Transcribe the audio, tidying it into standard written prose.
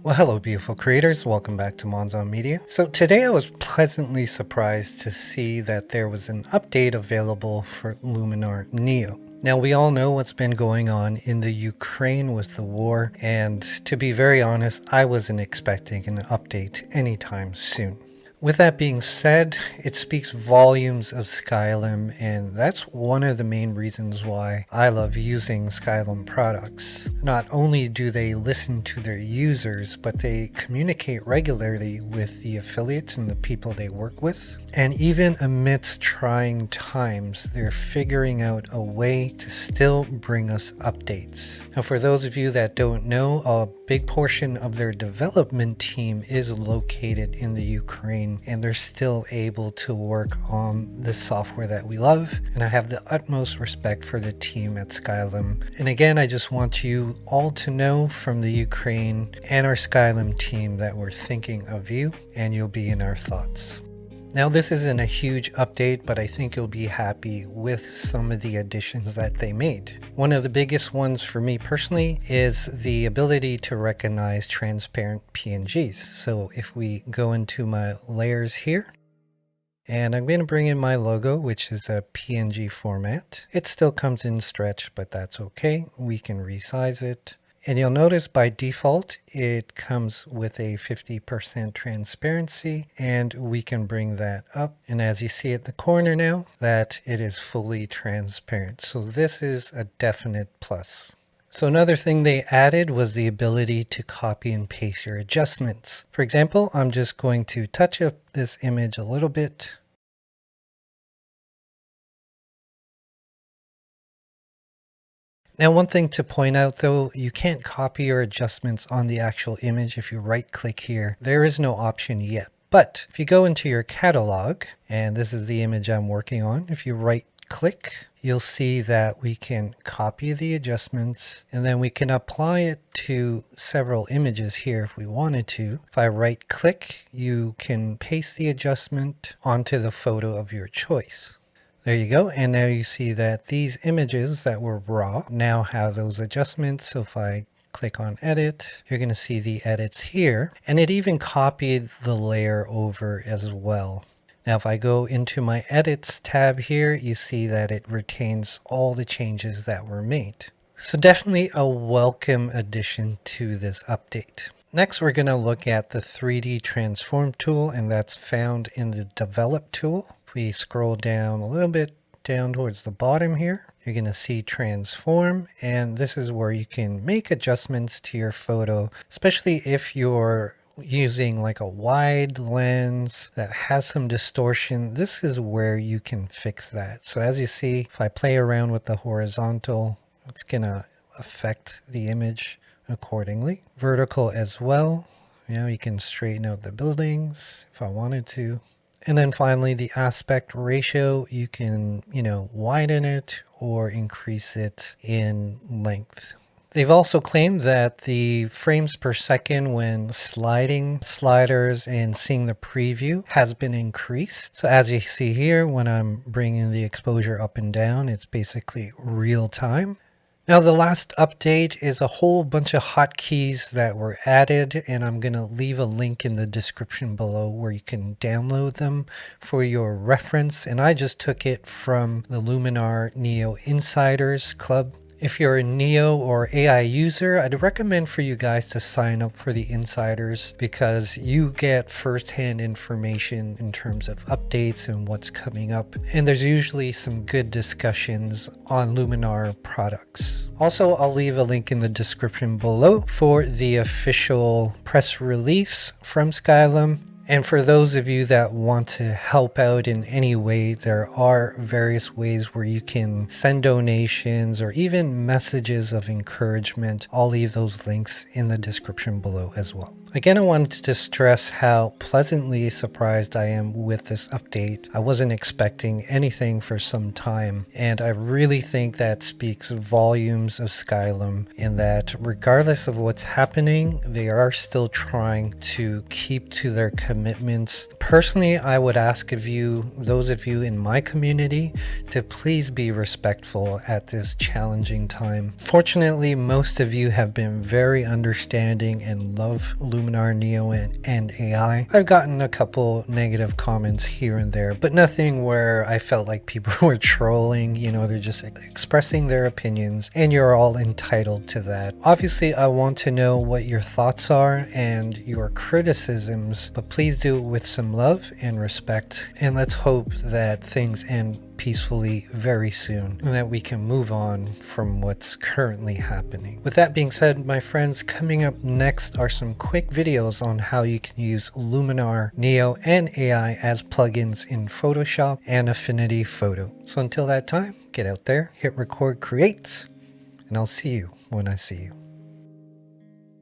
Well, hello, beautiful creators. Welcome back to Monzon Media. So today I was pleasantly surprised to see that there was an update available for Luminar Neo. Now, we all know what's been going on in the Ukraine with the war, and to be very honest, I wasn't expecting an update anytime soon. With that being said, it speaks volumes of Skylum, and that's one of the main reasons why I love using Skylum products. Not only do they listen to their users, but they communicate regularly with the affiliates and the people they work with. And even amidst trying times, they're figuring out a way to still bring us updates. Now, for those of you that don't know, a big portion of their development team is located in the Ukraine, and they're still able to work on the software that we love. And I have the utmost respect for the team at Skylum. And again, I just want you all to know from the Ukraine and our Skylum team that we're thinking of you, and you'll be in our thoughts. Now, this isn't a huge update, but I think you'll be happy with some of the additions that they made. One of the biggest ones for me personally is the ability to recognize transparent PNGs. So if we go into my layers here, and I'm going to bring in my logo, which is a PNG format. It still comes in stretch, but that's okay. We can resize it. And you'll notice by default, it comes with a 50% transparency, and we can bring that up. And as you see at the corner now, that it is fully transparent. So this is a definite plus. So another thing they added was the ability to copy and paste your adjustments. For example, I'm just going to touch up this image a little bit. Now, one thing to point out though, you can't copy your adjustments on the actual image. If you right click here, there is no option yet. But if you go into your catalog, and this is the image I'm working on, if you right click, you'll see that we can copy the adjustments, and then we can apply it to several images here if we wanted to. If I right click, you can paste the adjustment onto the photo of your choice. There you go. And now you see that these images that were raw now have those adjustments. So if I click on edit, you're going to see the edits here. And it even copied the layer over as well. Now, if I go into my edits tab here, you see that it retains all the changes that were made. So definitely a welcome addition to this update. Next, we're going to look at the 3D transform tool, and that's found in the develop tool. If we scroll down a little bit down towards the bottom here, you're going to see transform, and this is where you can make adjustments to your photo, especially if you're using like a wide lens that has some distortion. This is where you can fix that. So as you see, if I play around with the horizontal, it's going to affect the image accordingly. Vertical as well. You can straighten out the buildings if I wanted to. And then finally, the aspect ratio, you can, widen it or increase it in length. They've also claimed that the frames per second when sliding sliders and seeing the preview has been increased. So as you see here, when I'm bringing the exposure up and down, it's basically real time. Now, the last update is a whole bunch of hotkeys that were added, and I'm going to leave a link in the description below where you can download them for your reference. And I just took it from the Luminar Neo Insiders Club. If you're a Neo or AI user, I'd recommend for you guys to sign up for the Insiders because you get firsthand information in terms of updates and what's coming up. And there's usually some good discussions on Luminar products. Also, I'll leave a link in the description below for the official press release from Skylum. And for those of you that want to help out in any way, there are various ways where you can send donations or even messages of encouragement. I'll leave those links in the description below as well. Again, I wanted to stress how pleasantly surprised I am with this update. I wasn't expecting anything for some time, and I really think that speaks volumes of Skylum in that regardless of what's happening, they are still trying to keep to their commitments. Personally, I would ask of you, those of you in my community, to please be respectful at this challenging time. Fortunately, most of you have been very understanding and love Luminar Neo and AI. I've gotten a couple negative comments here and there, but nothing where I felt like people were trolling. You know, they're just expressing their opinions, and you're all entitled to that. Obviously, I want to know what your thoughts are and your criticisms, but please do it with some love and respect, and let's hope that things end peacefully very soon and that we can move on from what's currently happening. With that being said, my friends, coming up next are some quick videos on how you can use Luminar Neo and AI as plugins in Photoshop and Affinity Photo. So until that time, get out there, hit record, create, and I'll see you when I see you.